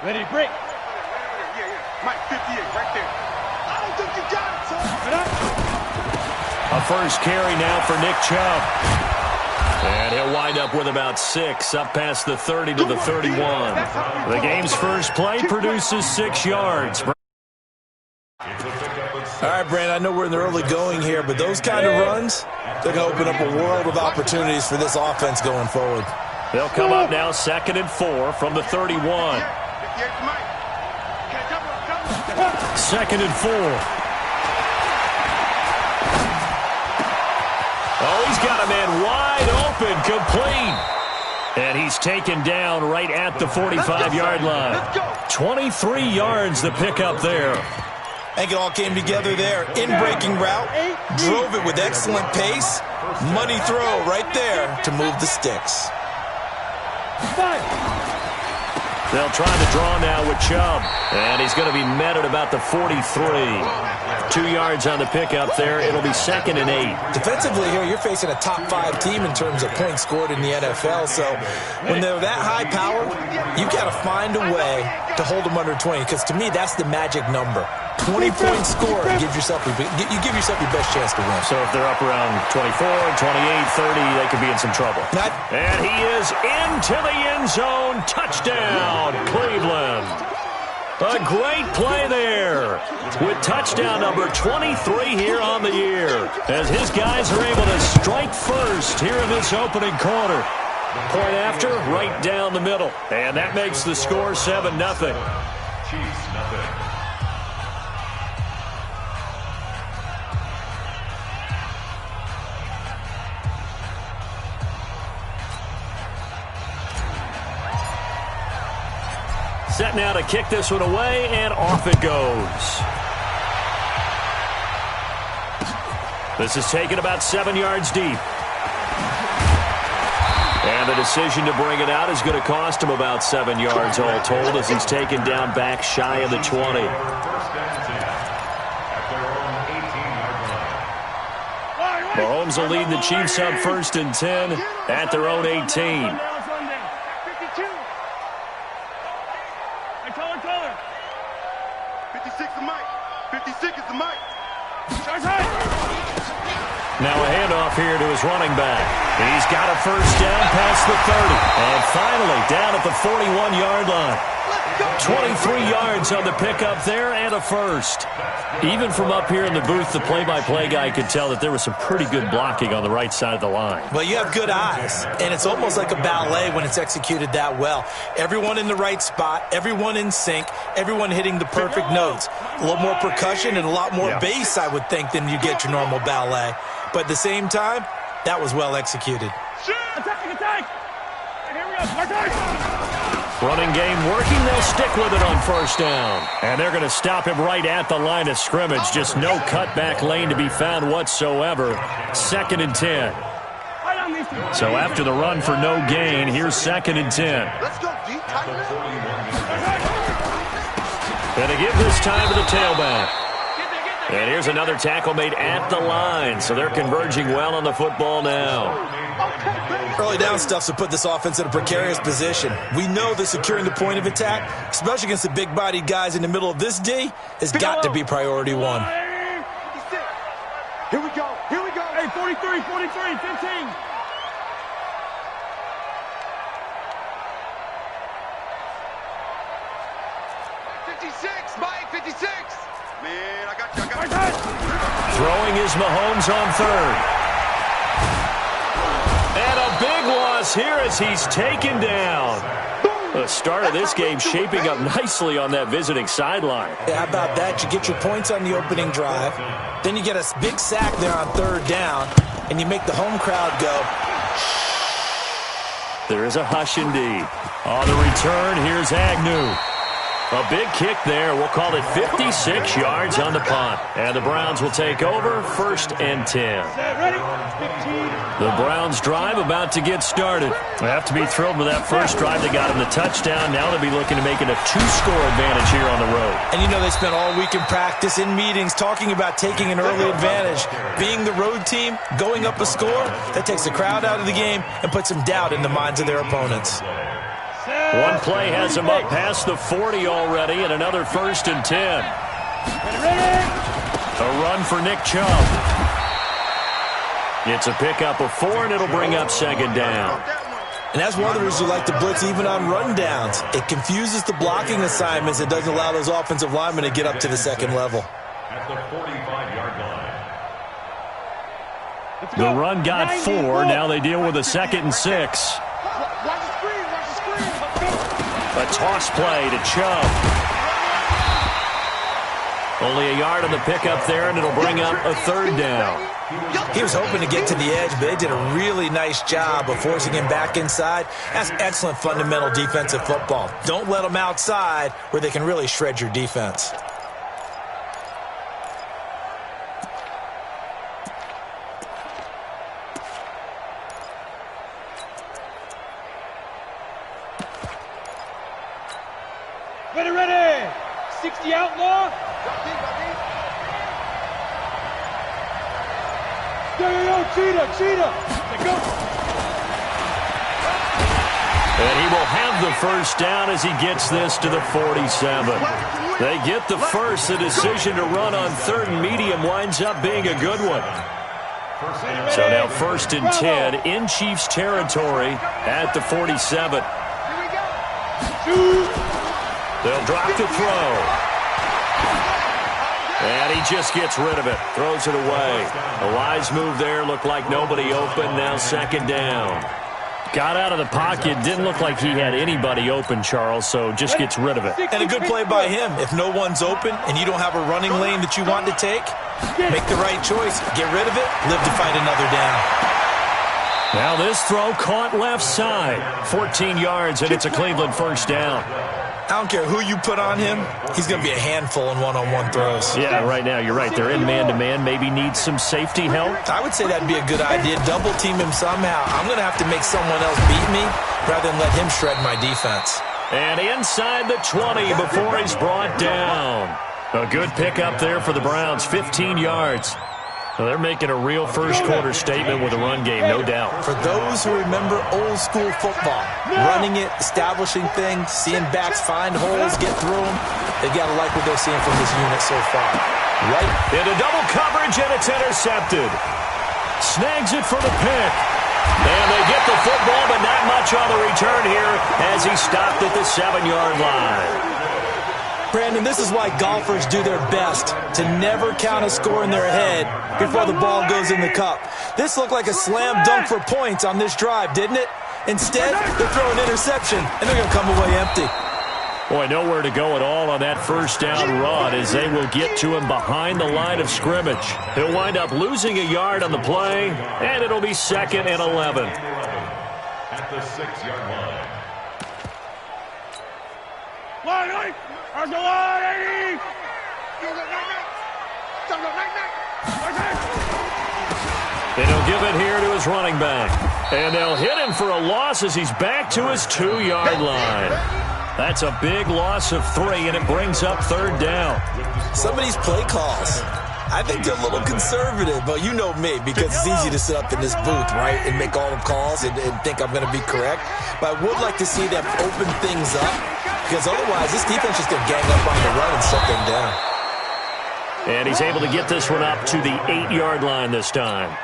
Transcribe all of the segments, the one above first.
Ready, break. Yeah. Mike, 58, right there. I don't think you got it, son. A first carry now for Nick Chubb. And he'll wind up with about 6, up past the 30 to the 31. The game's first play produces 6 yards. All right, Brandon, I know we're in the early going here, but those kind of runs, they're going to open up a world of opportunities for this offense going forward. They'll come up now 2nd and 4 from the 31. 2nd and 4. Oh, he's got a man wide open, complete. And he's taken down right at the 45-yard line. 23 yards the pickup there. I think it all came together there. In-breaking route, drove it with excellent pace. Money throw right there to move the sticks. They'll try to draw now with Chubb. And he's going to be met at about the 43. 2 yards on the pickup there. It'll be 2nd and 8. Defensively here, you're facing a top-5 team in terms of points scored in the NFL. So when they're that high power, you've got to find a way to hold them under 20. Because to me, that's the magic number. 20-point score gives yourself your best chance to win. So if they're up around 24, 28, 30, they could be in some trouble. And he is into the end zone. Touchdown, Cleveland. A great play there with touchdown number 23 here on the year as his guys are able to strike first here in this opening quarter. Point after, right down the middle. And that makes the score 7-0. Chiefs, nothing. Set now to kick this one away, and off it goes. This is taken about 7 yards deep. And the decision to bring it out is going to cost him about 7 yards all told as he's taken down back shy of the 20. Mahomes will lead the Chiefs up 1st and 10 at their own 18. Now a handoff here to his running back. He's got a first down past the 30. And finally down at the 41-yard line. 23 yards on the pickup there and a first. Even from up here in the booth, the play-by-play guy could tell that there was some pretty good blocking on the right side of the line. Well, you have good eyes, and it's almost like a ballet when it's executed that well. Everyone in the right spot, everyone in sync, everyone hitting the perfect notes. A little more percussion and a lot more bass, I would think, than you get your normal ballet. But at the same time, that was well executed. Attack! Here we go. Running game working. They'll stick with it on first down. And they're going to stop him right at the line of scrimmage. Just no cutback lane to be found whatsoever. 2nd and 10. So after the run for no gain, here's 2nd and 10. Let's go, D. And they give this time to the tailback. And here's another tackle made at the line. So they're converging well on the football now. Early down stuff to put this offense in a precarious position. We know that securing the point of attack, especially against the big-bodied guys in the middle of this D, has got to be priority one. Here we go. Hey, 43, 15. 56, Mike, 56. Man, I got you. Throwing is Mahomes on 3rd. And a big loss here as he's taken down. The start of this game shaping up nicely on that visiting sideline. Yeah, how about that? You get your points on the opening drive. Then you get a big sack there on 3rd down. And you make the home crowd go. There is a hush indeed. On the return, here's Agnew. A big kick there. We'll call it 56 yards on the punt. And the Browns will take over 1st and 10. The Browns drive about to get started. They have to be thrilled with that first drive. They got him the touchdown. Now they'll be looking to make it a 2-score advantage here on the road. And you know they spent all week in practice, in meetings, talking about taking an early advantage. Being the road team, going up a score, that takes the crowd out of the game and puts some doubt in the minds of their opponents. Set. One play has him up past the 40 already, and another 1st and 10. A run for Nick Chubb. It's a pickup of 4, and it'll bring up 2nd down. And that's one of the reasons you like to blitz even on rundowns. It confuses the blocking assignments. It doesn't allow those offensive linemen to get up to the 2nd level. At the 45-yard line. The run got 4. Now they deal with a 2nd and 6. A toss play to Chubb. Only a yard on the pickup there, and it'll bring up a 3rd down. He was hoping to get to the edge, but they did a really nice job of forcing him back inside. That's excellent fundamental defensive football. Don't let them outside where they can really shred your defense. Ready. 60 outlaw. Yo, cheetah. Let's go. And he will have the 1st down as he gets this to the 47. They get the 1st. The decision to run on 3rd and medium winds up being a good one. So now 1st and 10 in Chiefs territory at the 47. They'll drop to throw. And he just gets rid of it. Throws it away. A wise move there. Looked like nobody open. Now 2nd down. Got out of the pocket. Didn't look like he had anybody open, Charles, so just gets rid of it. And a good play by him. If no one's open and you don't have a running lane that you want to take, make the right choice. Get rid of it. Live to fight another down. Now this throw caught left side. 14 yards, and it's a Cleveland 1st down. I don't care who you put on him. He's going to be a handful in one-on-one throws. Yeah, right now, you're right. They're in man-to-man. Maybe needs some safety help. I would say that'd be a good idea. Double team him somehow. I'm going to have to make someone else beat me rather than let him shred my defense. And inside the 20 before he's brought down. A good pickup there for the Browns. 15 yards. Well, they're making a real first-quarter statement with a run game, no doubt. For those who remember old-school football, running it, establishing things, seeing backs find holes, get through them, they got to like what they're seeing from this unit so far. Right into double coverage, and it's intercepted. Snags it for the pick. And they get the football, but not much on the return here as he stopped at the 7-yard line. Brandon, this is why golfers do their best to never count a score in their head before the ball goes in the cup. This looked like a slam dunk for points on this drive, didn't it? Instead, they throw an interception, and they're going to come away empty. Boy, nowhere to go at all on that 1st down run as they will get to him behind the line of scrimmage. He'll wind up losing a yard on the play, and it'll be 2nd and 11. At the 6-yard line. Line, Arsenal line, 80. And he'll give it here to his running back. And they'll hit him for a loss as he's back to his 2-yard line. That's a big loss of 3, and it brings up 3rd down. Some of these play calls, I think they're a little conservative, but you know me, because it's easy to sit up in this booth, right, and make all the calls and think I'm going to be correct. But I would like to see them open things up, because otherwise this defense is going to gang up on the run and shut them down. And he's able to get this one up to the 8-yard line this time.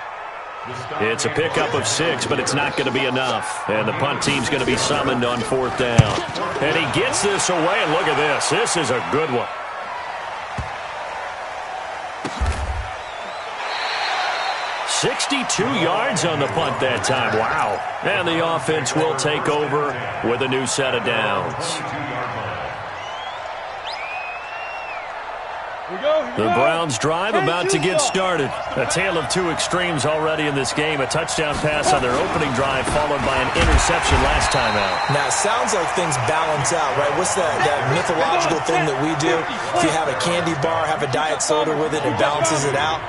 It's a pickup of 6, but it's not going to be enough. And the punt team's going to be summoned on 4th down. And he gets this away, and look at this. This is a good one. $62 yards on the punt that time. Wow. And the offense will take over with a new set of downs. The Browns drive about to get started. A tale of two extremes already in this game. A touchdown pass on their opening drive followed by an interception last time out. Now, it sounds like things balance out, right? What's that mythological thing that we do? If you have a candy bar, have a diet soda with it, it balances it out.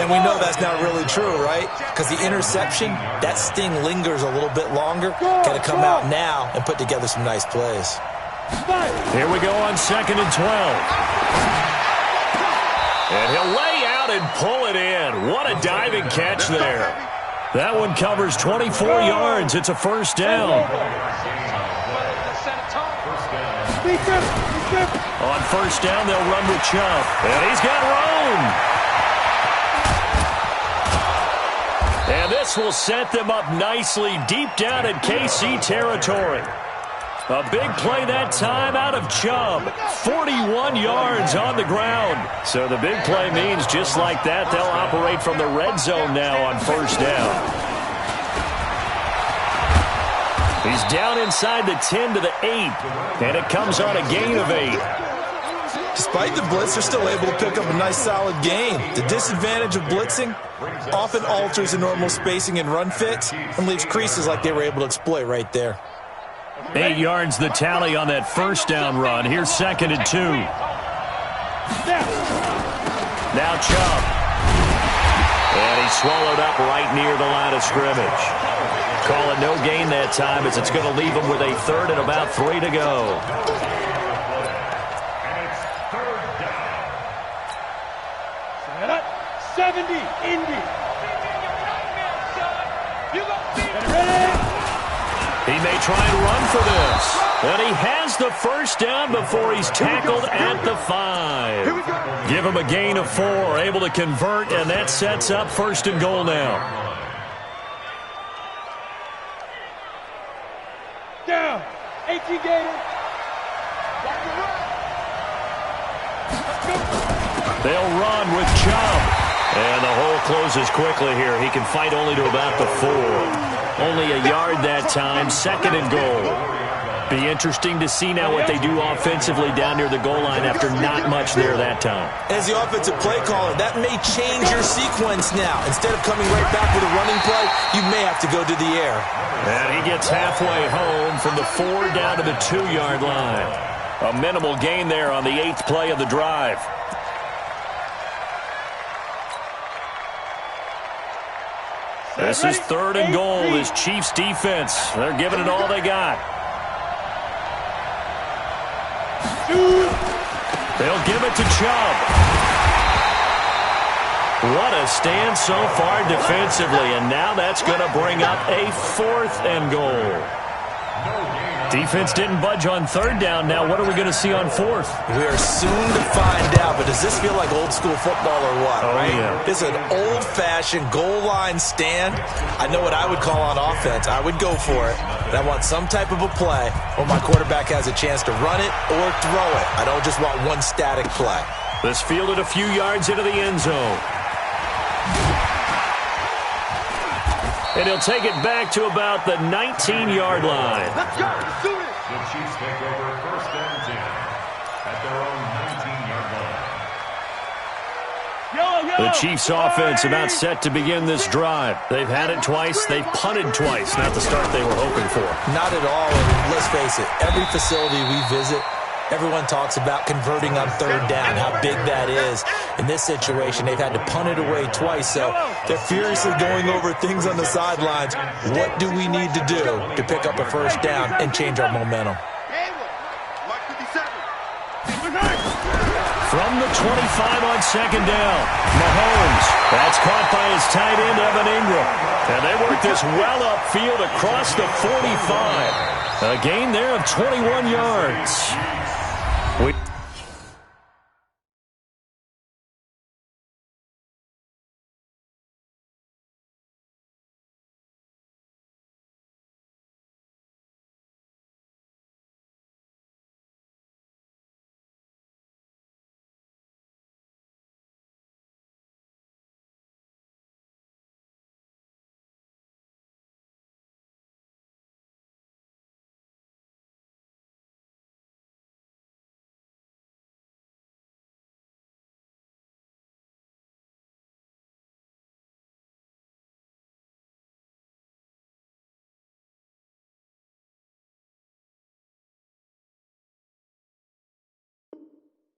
And we know that's not really true, right? Because the interception, that sting lingers a little bit longer. Got to come out now and put together some nice plays. Here we go on 2nd and 12. And he'll lay out and pull it in. What a diving catch there. That one covers 24 yards. It's a 1st down. On first down, they'll run with Chubb. And he's got room. And this will set them up nicely deep down in KC territory. A big play that time out of Chubb. 41 yards on the ground. So the big play means just like that, they'll operate from the red zone now on first down. He's down inside the 10 to the 8. And it comes on a gain of 8. Despite the blitz, they're still able to pick up a nice solid gain. The disadvantage of blitzing often alters the normal spacing and run fits and leaves creases like they were able to exploit right there. 8 yards the tally on that first down run. Here's 2nd and 2. Now Chubb. And he's swallowed up right near the line of scrimmage. Call it no gain that time as it's going to leave him with a 3rd and about 3 to go. And it's 3rd down. 70, Indy. Ready? He may try and run for this. And he has the first down before he's tackled at the 5. Give him a gain of 4, able to convert, and that sets up 1st and goal now. Down. 18 Gator. They'll run with Chubb. And the hole closes quickly here. He can fight only to about the 4. Only a yard that time, 2nd and goal. Be interesting to see now what they do offensively down near the goal line after not much there that time. As the offensive play caller, that may change your sequence now. Instead of coming right back with a running play, you may have to go to the air. And he gets halfway home from the 4 down to the 2-yard line. A minimal gain there on the 8th play of the drive. This is 3rd and goal. This Chiefs defense, they're giving it all they got. They'll give it to Chubb. What a stand so far defensively, and now that's going to bring up a 4th and goal. Defense didn't budge on 3rd down. Now what are we going to see on 4th? We are soon to find out, but does this feel like old school football or what, right? Yeah. This is an old-fashioned goal line stand. I know what I would call on offense. I would go for it, but I want some type of a play where my quarterback has a chance to run it or throw it. I don't just want one static play. This fielded a few yards into the end zone. And he'll take it back to about the 19-yard line. Let's go. Let's do it. The Chiefs take over 1st and 10 at their own 19-yard line. The Chiefs offense about set to begin this drive. They've had it twice. They've punted twice. Not the start they were hoping for. Not at all. And let's face it, every facility we visit, everyone talks about converting on 3rd down, how big that is. In this situation, they've had to punt it away twice, so they're furiously going over things on the sidelines. What do we need to do to pick up a 1st down and change our momentum? From the 25 on 2nd down, Mahomes. That's caught by his tight end, Evan Ingram. And they work this well upfield across the 45. A gain there of 21 yards.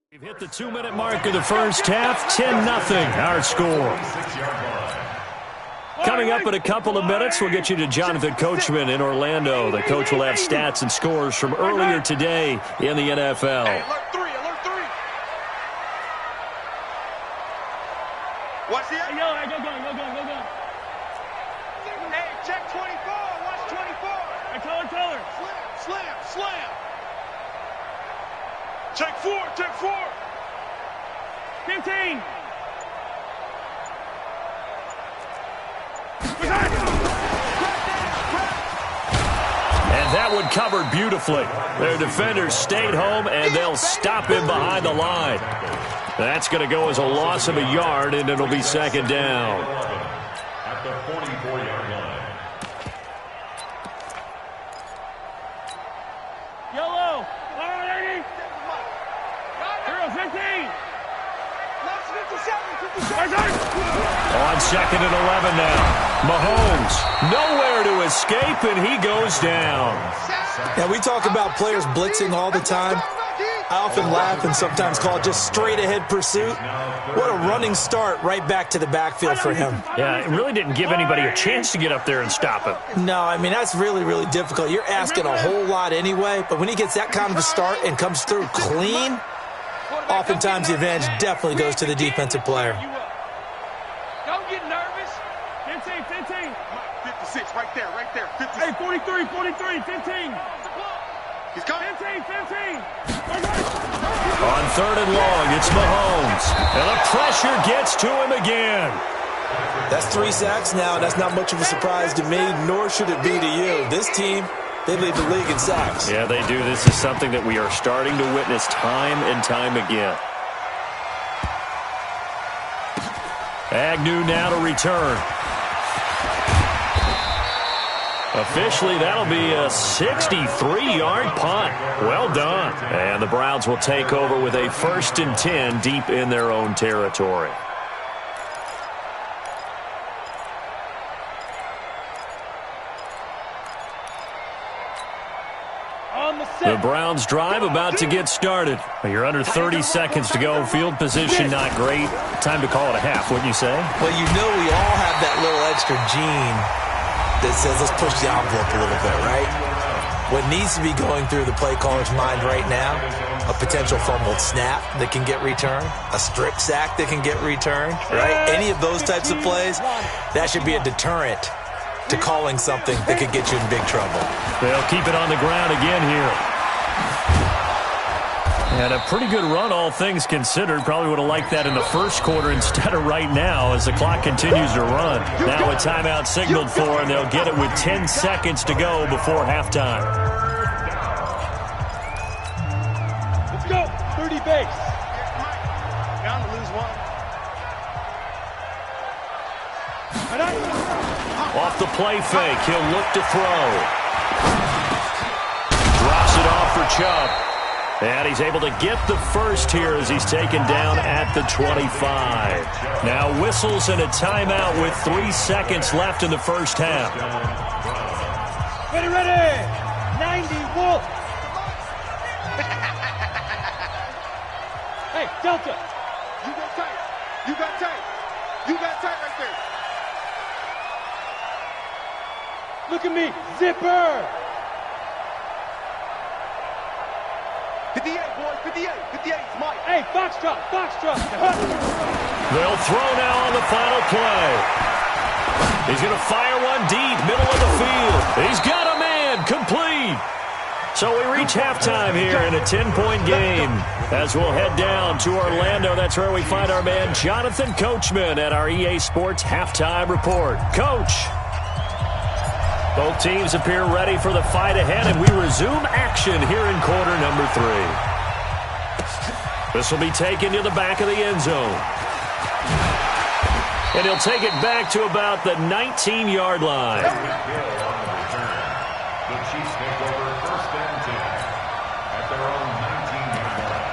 We've hit the 2-minute mark of the first half, 10-0 our score. Coming up in a couple of minutes, we'll get you to Jonathan Coachman in Orlando. The coach will have stats and scores from earlier today in the NFL. Hey, alert 3, alert 3. Watch the Hey, yo, hey, go. Hey, check 24. Watch 24. Hey, taller. Slam. Check 4, check 4. 15. And that one covered beautifully. Their defenders stayed home, and they'll stop him behind the line. That's going to go as a loss of a yard, and it'll be second down. At the 44-yard line. Yellow. All right, 15. On second and 11 now. Mahomes, nowhere to escape, and he goes down. Now, we talk about players blitzing all the time. I often laugh and sometimes call it just straight-ahead pursuit. What a running start right back to the backfield for him. Yeah, it really didn't give anybody a chance to get up there and stop him. No, I mean, that's really, really difficult. You're asking a whole lot anyway, but when he gets that kind of a start and comes through clean, oftentimes the advantage definitely goes to the defensive player. Don't get nervous. 15. 56, right there, 56. Hey, 43, 15. He's coming. 15. On third and long, it's Mahomes. And the pressure gets to him again. That's 3 sacks now. That's not much of a surprise to me, nor should it be to you. This team, they lead the league in sacks. Yeah, they do. This is something that we are starting to witness time and time again. Agnew now to return. Officially, that'll be a 63-yard punt. Well done. And the Browns will take over with a 1st and 10 deep in their own territory. The Browns drive about to get started. You're under 30 seconds to go. Field position not great. Time to call it a half, wouldn't you say? Well, you know we all have that little extra gene that says let's push the envelope a little bit, right? What needs to be going through the play caller's mind right now, a potential fumbled snap that can get returned, a strip sack that can get returned, right? Any of those types of plays, that should be a deterrent to calling something that could get you in big trouble. They'll keep it on the ground again here. And a pretty good run, all things considered. Probably would have liked that in the first quarter instead of right now as the clock continues to run. Now a timeout signaled for, and they'll get it with 10 seconds to go before halftime. Let's go. 30 base. Down to lose one. Off the play fake, he'll look to throw. Drops it off for Chubb. And he's able to get the first here as he's taken down at the 25. Now whistles and a timeout with 3 seconds left in the first half. Ready. 90, Wolf. Hey, Delta. You got tight. You got tight right there. Look at me. Zipper. 58, boys, 58, Mike. Hey, Foxtrot. They'll throw now on the final play. He's going to fire one deep, middle of the field. He's got a man, complete. So we reach halftime here in a 10-point game. As we'll head down to Orlando, that's where we find our man Jonathan Coachman at our EA Sports Halftime Report. Coach. Both teams appear ready for the fight ahead, and we resume action here in quarter number 3. This will be taken to the back of the end zone. And he'll take it back to about the 19-yard line. The Chiefs take over 1st and 10 at their own 19-yard line.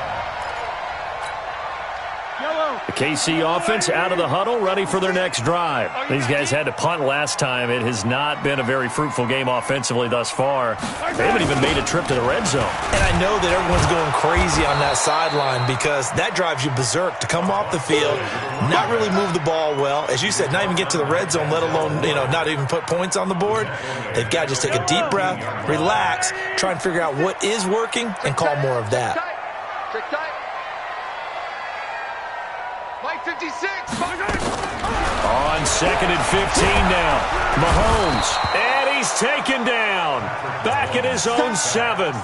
The KC offense out of the huddle, ready for their next drive. These guys had to punt last time. It has not been a very fruitful game offensively thus far. They haven't even made a trip to the red zone. And I know that everyone's going crazy on that sideline because that drives you berserk to come off the field, not really move the ball well. As you said, not even get to the red zone, let alone, not even put points on the board. They've got to just take a deep breath, relax, try and figure out what is working, and call more of that. Check tight. Mike 56. On 2nd and 15 now. Mahomes. And he's taken down. Back at his own 7.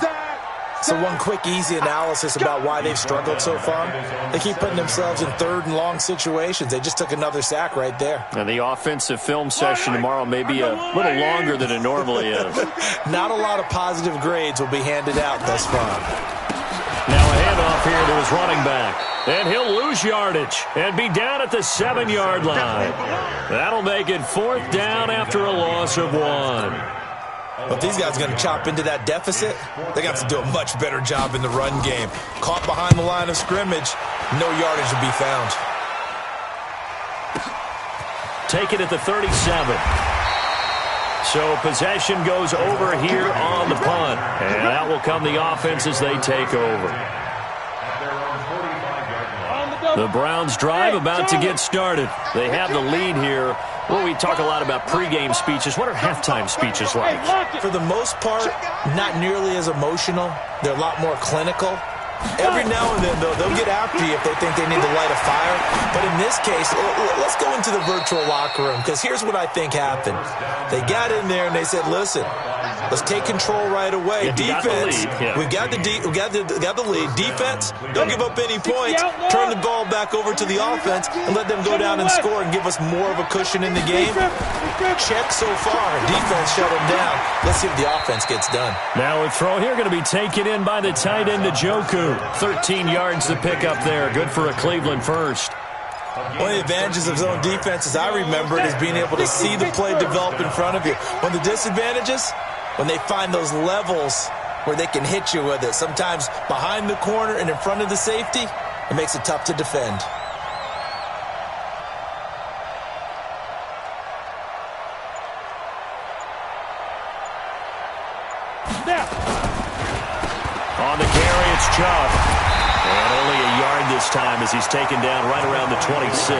So one quick, easy analysis about why they've struggled so far. They keep putting themselves in 3rd and long situations. They just took another sack right there. And the offensive film session tomorrow may be a little longer than it normally is. Not a lot of positive grades will be handed out thus far. Now a handoff here to his running back. And he'll lose yardage and be down at the 7-yard line. That'll make it 4th down after a loss of 1. But if these guys are going to chop into that deficit, they got to do a much better job in the run game. Caught behind the line of scrimmage, no yardage to be found. Take it at the 37. So possession goes over here on the punt. And that will come the offense as they take over. The Browns drive about to get started. They have the lead here. Well, we talk a lot about pregame speeches. What are halftime speeches like? For the most part, not nearly as emotional. They're a lot more clinical. Every now and then, though, they'll get after you if they think they need to light a fire. But in this case, let's go into the virtual locker room, because here's what I think happened. They got in there and they said, listen, let's take control right away. Defense, we've got the lead. Defense, don't give up any points. Turn the ball back over to the offense and let them go down and score and give us more of a cushion in the game. Check so far. Defense shut them down. Let's see if the offense gets done. Now a throw here going to be taken in by the tight end, Njoku. 13 yards to pick up there. Good for a Cleveland first. One of the advantages of zone defense, as I remember it, is being able to see the play develop in front of you. One of the disadvantages, when they find those levels where they can hit you with it, sometimes behind the corner and in front of the safety, it makes it tough to defend. On the carry, it's Chubb. And only a yard this time as he's taken down right around the 26.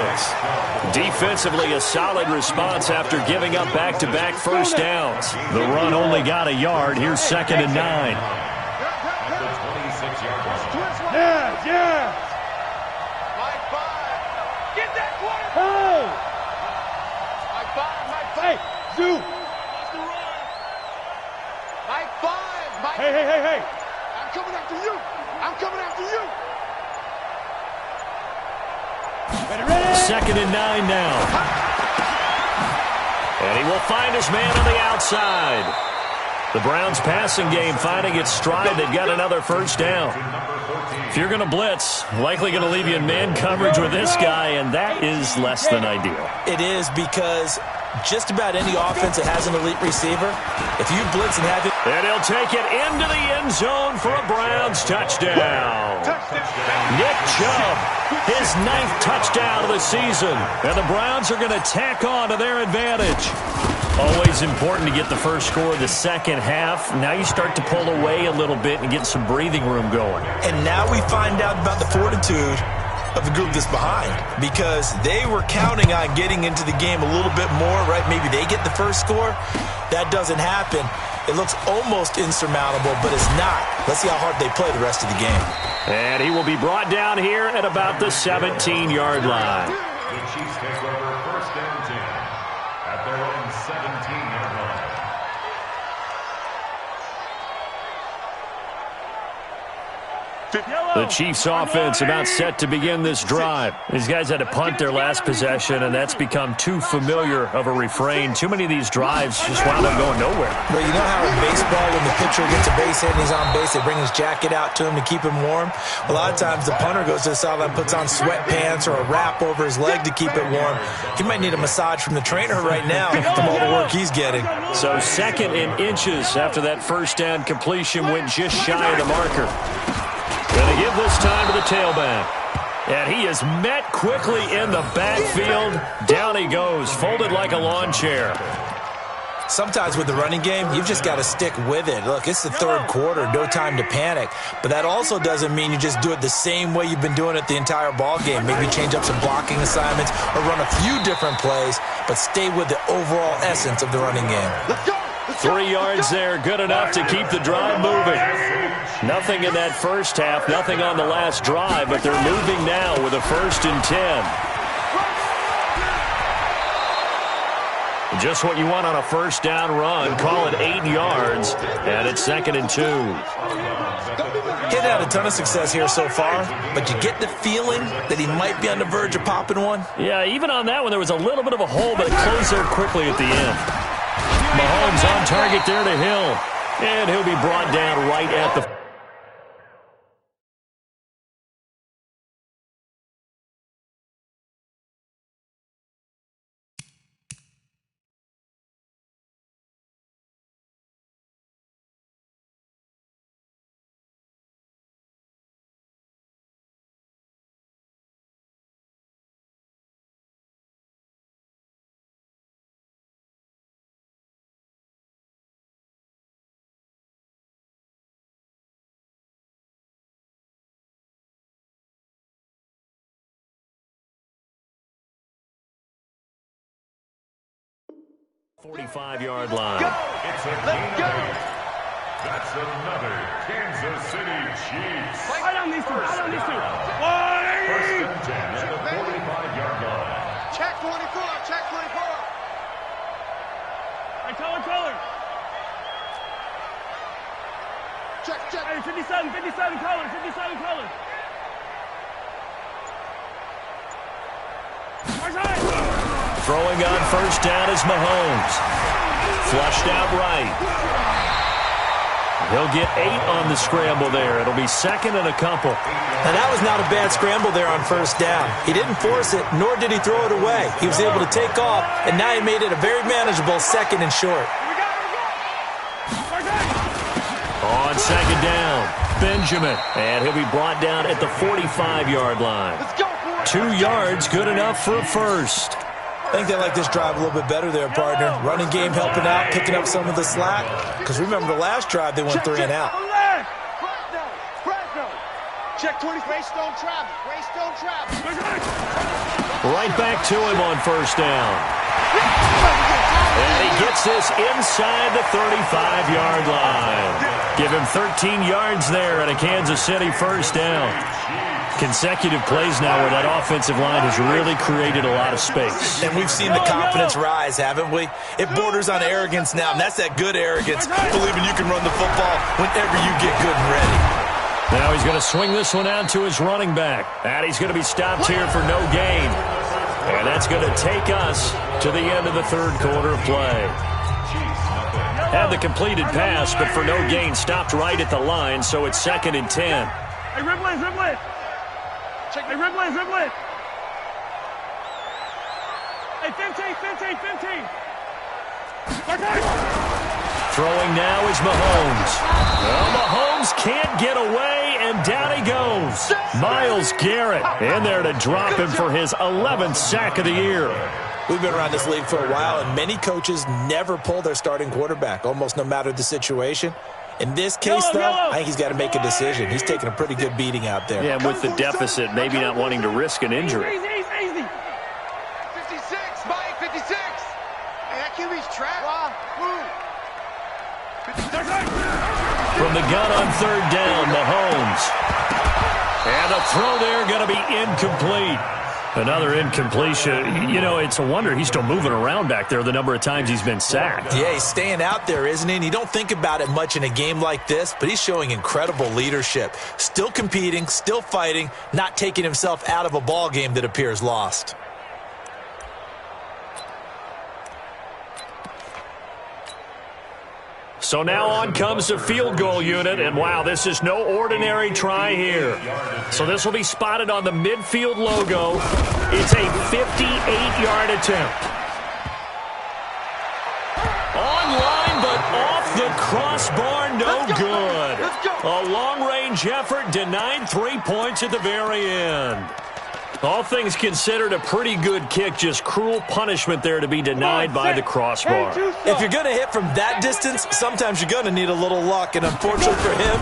Defensively, a solid response after giving up back-to-back first downs. The run only got a yard. Here's 2nd and 9. Yeah. Get that quarter. Hey, Zoo. Mike 5. Mike. Hey. I'm coming after you. Ready. 2nd and 9 now. And he will find his man on the outside. The Browns passing game finding its stride. They've got another first down. If you're going to blitz, likely going to leave you in man coverage with this guy, and that is less than ideal. It is, because just about any offense that has an elite receiver, if you blitz and have it... And he'll take it into the end zone for a Browns touchdown. Nick Chubb, his 9th touchdown of the season. And the Browns are going to tack on to their advantage. Always important to get the first score of the second half. Now you start to pull away a little bit and get some breathing room going. And now we find out about the fortitude of the group that's behind, because they were counting on getting into the game a little bit more, right? Maybe they get the first score. That doesn't happen. It looks almost insurmountable, but it's not. Let's see how hard they play the rest of the game. And he will be brought down here at about the 17-yard line. The Chiefs take over 1st and 10 at their own 17-yard line. The Chiefs offense about set to begin this drive. These guys had to punt their last possession, and that's become too familiar of a refrain. Too many of these drives just wound up going nowhere. Well, you know how in baseball, when the pitcher gets a base hit and he's on base, they bring his jacket out to him to keep him warm? A lot of times the punter goes to the sideline, puts on sweatpants or a wrap over his leg to keep it warm. He might need a massage from the trainer right now from all the work he's getting. So 2nd and inches after that first down completion went just shy of the marker. Going to give this time to the tailback. And he is met quickly in the backfield. Down he goes, folded like a lawn chair. Sometimes with the running game, you've just got to stick with it. Look, it's the 3rd quarter, no time to panic. But that also doesn't mean you just do it the same way you've been doing it the entire ball game. Maybe change up some blocking assignments or run a few different plays, but stay with the overall essence of the running game. 3 yards there, good enough to keep the drive moving. Nothing in that first half, nothing on the last drive, but they're moving now with a 1st and 10. Just what you want on a first down run. Call it 8 yards, and it's 2nd and 2. He's had a ton of success here so far, but you get the feeling that he might be on the verge of popping one. Yeah, even on that one, there was a little bit of a hole, but it closed there quickly at the end. Mahomes on target there to Hill, and he'll be brought down right at the 45-yard line. It's a gain of 8. That's another Kansas City Chiefs. Right on these two. Right on these two. First and 10 at the 45-yard line. Check 24. Check 24. Hey, color. Check. Hey, 57 color. 57 color. Throwing on first down is Mahomes. Flushed out right. He'll get 8 on the scramble there. It'll be 2nd and a couple. Now, that was not a bad scramble there on first down. He didn't force it, nor did he throw it away. He was able to take off, and now he made it a very manageable 2nd and short. On 2nd down, Benjamin. And he'll be brought down at the 45-yard line. 2 yards, good enough for a first. I think they like this drive a little bit better there, partner. Running game helping out, picking up some of the slack. Because remember, the last drive, they went 3 and out. Check 20. Greystone travel. Right back to him on first down. And he gets this inside the 35-yard line. Give him 13 yards there and a Kansas City first down. Consecutive plays now where that offensive line has really created a lot of space. And we've seen the confidence rise, haven't we? It borders on arrogance now, and that's that good arrogance, believing you can run the football whenever you get good and ready. Now he's going to swing this one out to his running back. And he's going to be stopped here for no gain. And that's going to take us to the end of the 3rd quarter of play. Had the completed pass, but for no gain, stopped right at the line, so it's 2nd and 10. Hey, Riblet. Check the Riblet. Hey, 15. Throwing now is Mahomes. Well, Mahomes can't get away, and down he goes. Myles Garrett in there to drop him for his 11th sack of the year. We've been around this league for a while, and many coaches never pull their starting quarterback, almost no matter the situation. In this case, though, I think he's got to make a decision. He's taking a pretty good beating out there. Yeah, and with the deficit, maybe not wanting to risk an injury. Easy. 56, Mike, 56. Hey, that QB's trapped. From the gun on 3rd down, Mahomes. And a throw there going to be incomplete. Another incompletion. You know, it's a wonder he's still moving around back there the number of times he's been sacked. Yeah, he's staying out there, isn't he? And you don't think about it much in a game like this, but he's showing incredible leadership. Still competing, still fighting, not taking himself out of a ball game that appears lost. So now on comes the field goal unit, and wow, this is no ordinary try here. So this will be spotted on the midfield logo. It's a 58-yard attempt. Online, but off the crossbar, no good. A long-range effort denied 3 points at the very end. All things considered, a pretty good kick, just cruel punishment there to be denied by the crossbar. If you're going to hit from that distance, sometimes you're going to need a little luck, and unfortunately for him,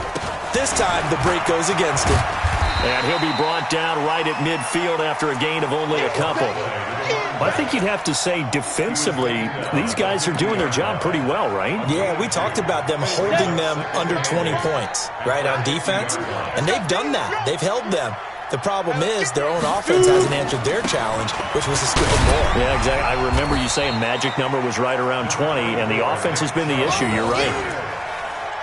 this time the break goes against him. And he'll be brought down right at midfield after a gain of only a couple. I think you'd have to say defensively, these guys are doing their job pretty well, right? Yeah, we talked about them holding them under 20 points, right, on defense, and they've done that. They've held them. The problem is their own offense hasn't answered their challenge, which was to skip them more. Yeah, exactly. I remember you saying magic number was right around 20, and the offense has been the issue. You're right.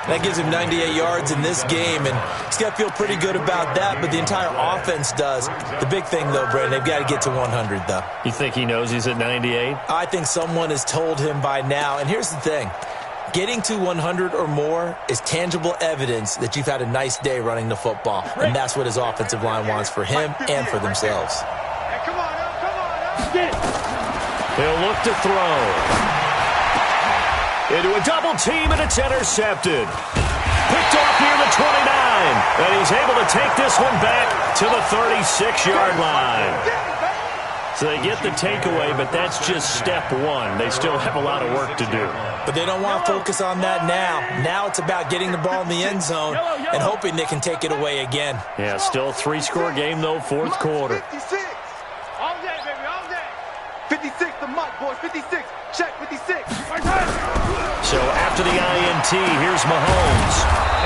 That gives him 98 yards in this game, and he's got to feel pretty good about that, but the entire offense does. The big thing, though, Brandon, they've got to get to 100, though. You think he knows he's at 98? I think someone has told him by now, and here's the thing. Getting to 100 or more is tangible evidence that you've had a nice day running the football, and that's what his offensive line wants for him and for themselves. Hey, come on, come on. He'll look to throw. Into a double team, and it's intercepted. Picked off near the 29, and he's able to take this one back to the 36-yard line. So they get the takeaway, but that's just step one. They still have a lot of work to do. But they don't want to focus on that now. Now it's about getting the ball in the end zone and hoping they can take it away again. Yeah, still a 3-score game, though, fourth quarter. 56. All day, baby, all day. 56, the muck, boys, 56. Check, 56. So after the INT, here's Mahomes.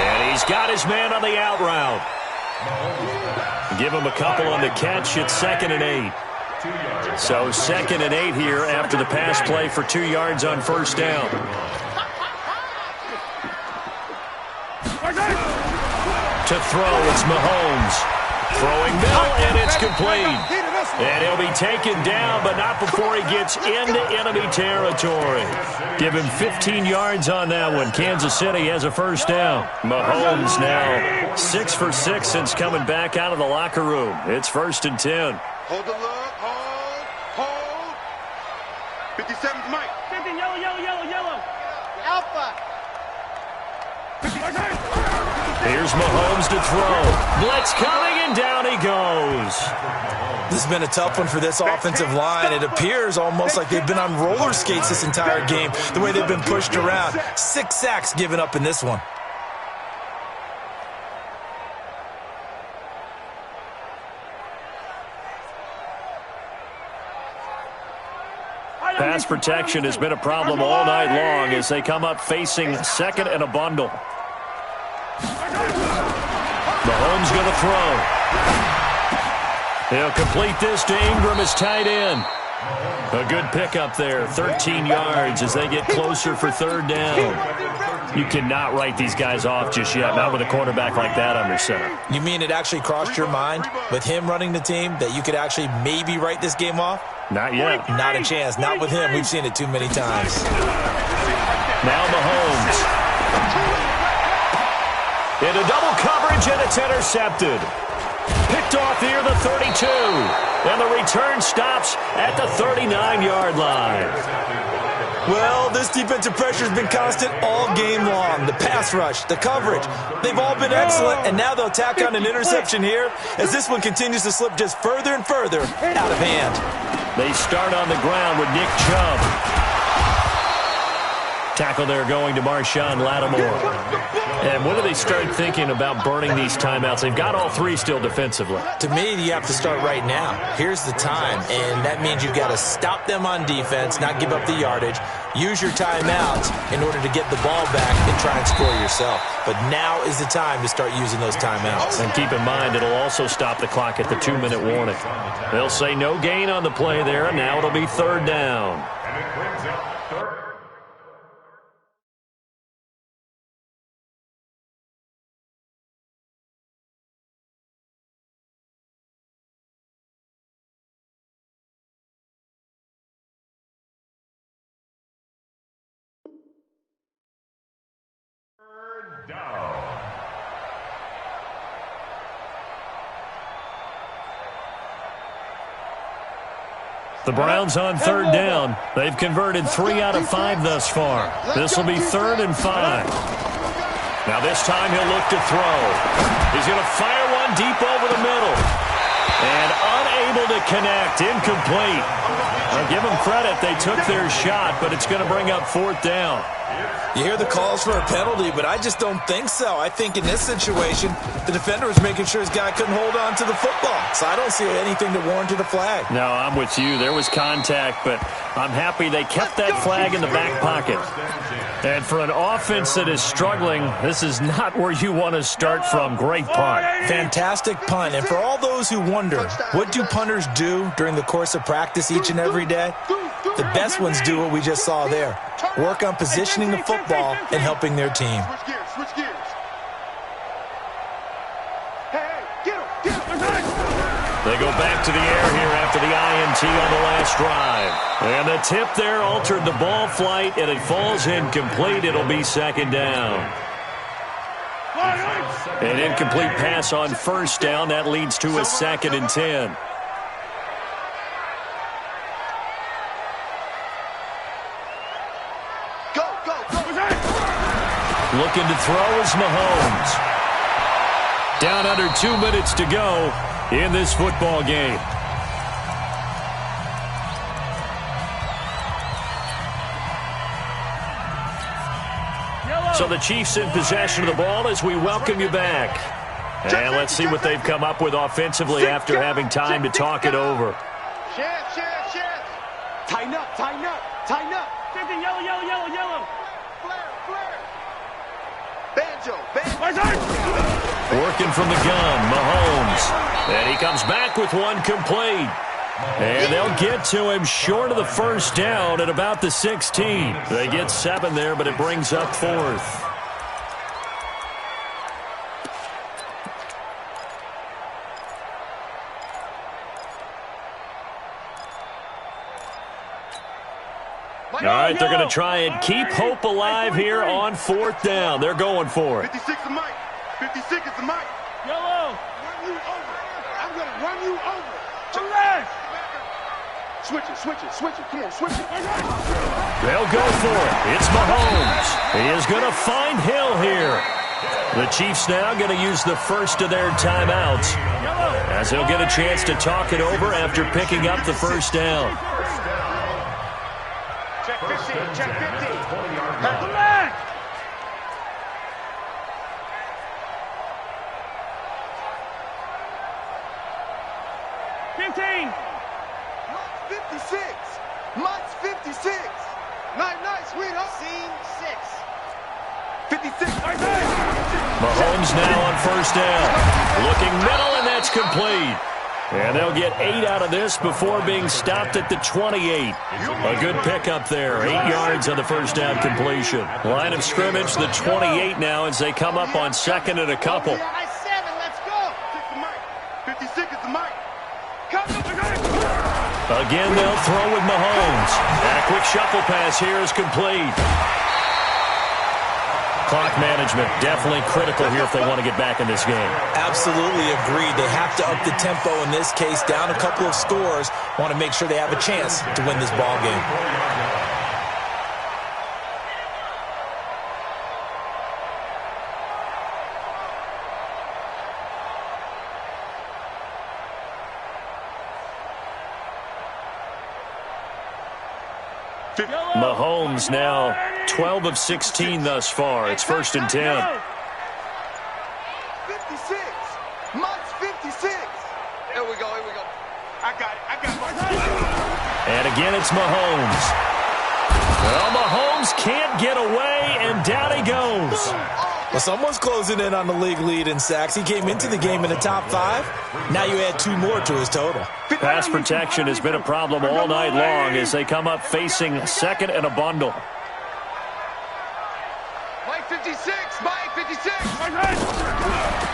And he's got his man on the out route. Give him a couple on the catch. It's 2nd and 8. So 2nd and 8 here after the pass play for 2 yards on first down. To throw, it's Mahomes. Throwing middle, and it's complete. And he'll be taken down, but not before he gets into enemy territory. Give him 15 yards on that one. Kansas City has a first down. Mahomes now 6 for 6 since coming back out of the locker room. It's 1st and 10. Hold the look, hold. 57's Mike. 50, yellow. Alpha. Here's Mahomes to throw. Blitz coming, and down he goes. This has been a tough one for this offensive line. It appears almost like they've been on roller skates this entire game, the way they've been pushed around. 6 sacks given up in this one. Pass protection has been a problem all night long as they come up facing 2nd and a bundle. Mahomes going to throw. He'll complete this to Ingram, his tight end. A good pickup there, 13 yards as they get closer for 3rd down. You cannot write these guys off just yet, not with a quarterback like that under center. You mean it actually crossed your mind with him running the team that you could actually maybe write this game off? Not yet. Not a chance. Not with him. We've seen it too many times. Now Mahomes. Into double coverage, and it's intercepted. Picked off here, the 32. And the return stops at the 39-yard line. Well, this defensive pressure has been constant all game long. The pass rush, the coverage, they've all been excellent, and now they'll tack on an interception here as this one continues to slip just further and further out of hand. They start on the ground with Nick Chubb. Tackle there going to Marshawn Lattimore. And when do they start thinking about burning these timeouts? They've got all 3 still defensively. To me, you have to start right now. Here's the time, and that means you've got to stop them on defense, not give up the yardage, use your timeouts in order to get the ball back and try and score yourself. But now is the time to start using those timeouts. And keep in mind, it'll also stop the clock at the 2-minute warning. They'll say no gain on the play there, and now it'll be 3rd down. And it brings up 3rd. Down. The Browns on 3rd down. They've converted 3 out of 5 thus far. This will be 3rd and 5. Now this time he'll look to throw. He's going to fire one deep over the middle. And Unable to connect. Incomplete. I'll give them credit. They took their shot, but it's going to bring up fourth down. You hear the calls for a penalty, but I just don't think so. I think in this situation, the defender was making sure his guy couldn't hold on to the football. So I don't see anything to warrant a flag. No, I'm with you. There was contact, but I'm happy they kept that flag in the back pocket. And for an offense that is struggling, this is not where you want to start from. Great punt. Fantastic punt. And for all those who wonder, what do punters do during the course of practice each and every day? The best ones do what we just saw there. Work on positioning the football and helping their team. Switch gears, switch gears. Hey, get him. They go back to the air here after the INT on the last drive. And the tip there altered the ball flight, and it falls incomplete. It'll be second down. An incomplete pass on first down. That leads to a 2nd and 10. Looking to throw is Mahomes. Down under 2 minutes to go in this football game. So the Chiefs in possession of the ball as we welcome you back. And let's see what they've come up with offensively after having time to talk it over. Shift. Tighten up. Yellow. Flare. Banjo. Working from the gun, Mahomes. And he comes back with one complete. And they'll get to him short of the first down at about the 16. They get 7 there, but it brings up 4th. All right, they're going to try and keep hope alive here on 4th down. They're going for it. 56 is Mike. 56 is the Mike. Yellow. Run you over. I'm going to run you over. Correct. Switch it. Come on, switch it. They'll go for it. It's Mahomes. He is going to find Hill here. The Chiefs now going to use the first of their timeouts as they'll get a chance to talk it over after picking up the first down. Check 50. Come back. Mike's 56. Nice, sweetheart. Scene 6. 56. Mahomes now on first down. Looking middle, and that's complete. And they'll get 8 out of this before being stopped at the 28. A good pickup there. 8 yards on the first down completion. Line of scrimmage, the 28 now as they come up on 2nd and a couple. 7, let's go. 56 is the Mike. Again, they'll throw with Mahomes. And a quick shuffle pass here is complete. Clock management definitely critical here if they want to get back in this game. Absolutely agreed. They have to up the tempo in this case, down a couple of scores. Want to make sure they have a chance to win this ball game. Mahomes now 12 of 16 thus far. It's 1st and 10. 56. Mike's 56. Here we go. I got it. And again, it's Mahomes. Well, Mahomes can't get away, and down he goes. Well, someone's closing in on the league lead in sacks. He came into the game in the top 5. Now you add 2 more to his total. Pass protection has been a problem all night long as they come up facing 2nd and a bundle. Mike 56.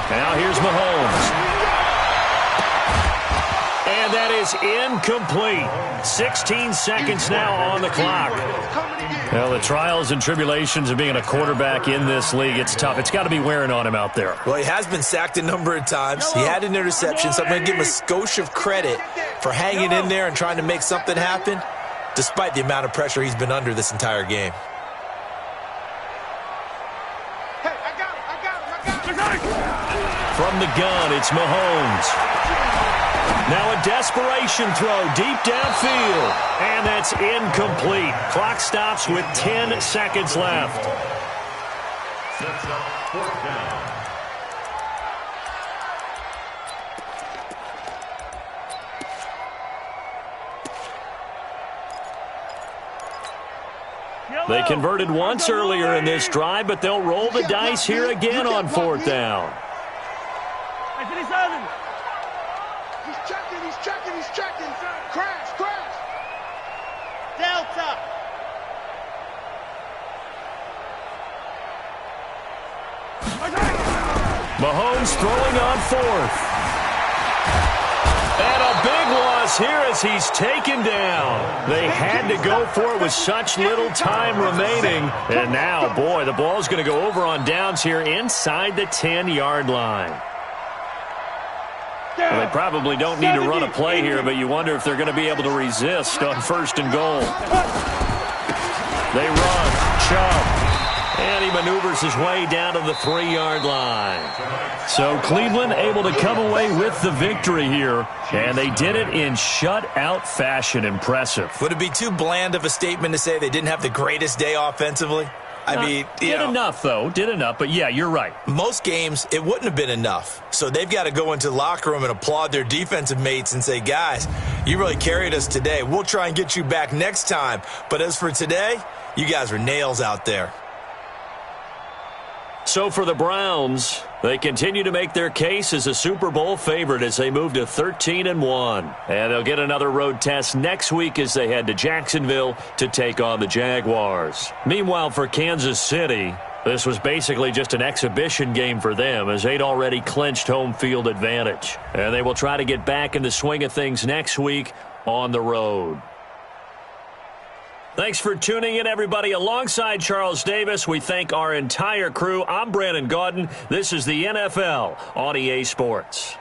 Now here's Mahomes. And that is incomplete. 16 seconds now on the clock. Well, the trials and tribulations of being a quarterback in this league, it's tough. It's got to be wearing on him out there. Well, he has been sacked a number of times. He had an interception, so I'm going to give him a skosh of credit for hanging in there and trying to make something happen, despite the amount of pressure he's been under this entire game. Hey, I got him. From the gun, it's Mahomes. Now a desperation throw deep downfield. And that's incomplete. Clock stops with 10 seconds left. Sets up 4th down. They converted once earlier in this drive, but they'll roll the dice here again on 4th down. Hey, 57. He's checking. Crash. Delta. Mahomes throwing on 4th. And a big loss here as he's taken down. They had to go for it with such little time remaining. And now, boy, the ball's going to go over on downs here inside the 10-yard line. Well, they probably don't need to run a play here, but you wonder if they're going to be able to resist on 1st and goal. They run. Chubb. And he maneuvers his way down to the 3-yard line. So Cleveland able to come away with the victory here, and they did it in shutout fashion. Impressive. Would it be too bland of a statement to say they didn't have the greatest day offensively? I mean, did enough, though. Did enough, but yeah, you're right. Most games, it wouldn't have been enough. So they've got to go into the locker room and applaud their defensive mates and say, guys, you really carried us today. We'll try and get you back next time. But as for today, you guys are nails out there. So for the Browns, they continue to make their case as a Super Bowl favorite as they move to 13-1. And they'll get another road test next week as they head to Jacksonville to take on the Jaguars. Meanwhile, for Kansas City, this was basically just an exhibition game for them as they'd already clinched home field advantage. And they will try to get back in the swing of things next week on the road. Thanks for tuning in, everybody. Alongside Charles Davis, we thank our entire crew. I'm Brandon Gaudin. This is the NFL on EA Sports.